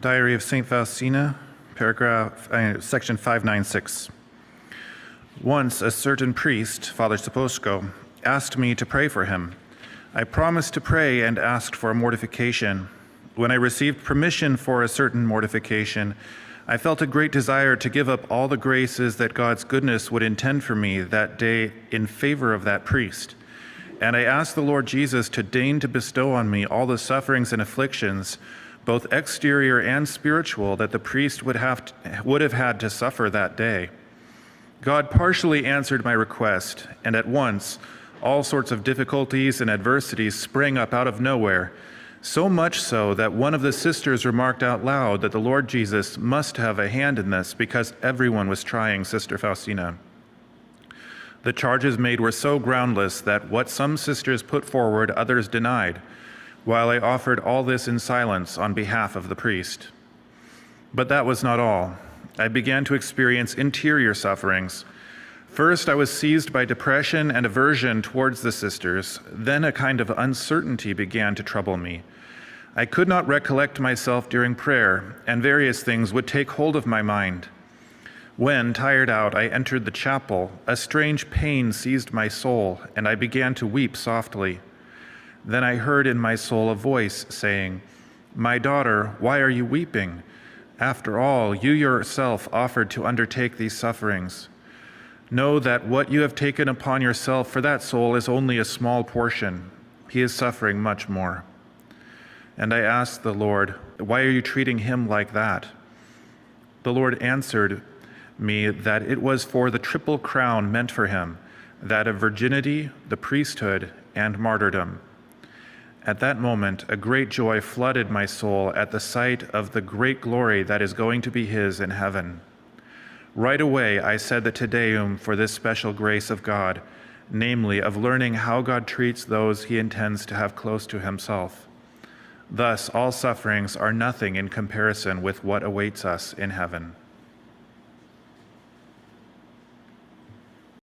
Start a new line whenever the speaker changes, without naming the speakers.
Diary of St. Faustina, section 596. Once a certain priest, Father Saposco, asked me to pray for him. I promised to pray and asked for a mortification. When I received permission for a certain mortification, I felt a great desire to give up all the graces that God's goodness would intend for me that day in favor of that priest. And I asked the Lord Jesus to deign to bestow on me all the sufferings and afflictions, both exterior and spiritual, that the priest would have had to suffer that day. God partially answered my request, and at once all sorts of difficulties and adversities sprang up out of nowhere, so much so that one of the sisters remarked out loud that the Lord Jesus must have a hand in this because everyone was trying Sister Faustina. The charges made were so groundless that what some sisters put forward, others denied, while I offered all this in silence on behalf of the priest. But that was not all. I began to experience interior sufferings. First, I was seized by depression and aversion towards the sisters. Then a kind of uncertainty began to trouble me. I could not recollect myself during prayer, and various things would take hold of my mind. When, tired out, I entered the chapel, a strange pain seized my soul, and I began to weep softly. Then I heard in my soul a voice saying, "My daughter, why are you weeping? After all, you yourself offered to undertake these sufferings. Know that what you have taken upon yourself for that soul is only a small portion. He is suffering much more." And I asked the Lord, "Why are you treating him like that?" The Lord answered me that it was for the triple crown meant for him, that of virginity, the priesthood, and martyrdom. At that moment, a great joy flooded my soul at the sight of the great glory that is going to be his in heaven. Right away, I said the Te Deum for this special grace of God, namely, of learning how God treats those he intends to have close to himself. Thus, all sufferings are nothing in comparison with what awaits us in heaven.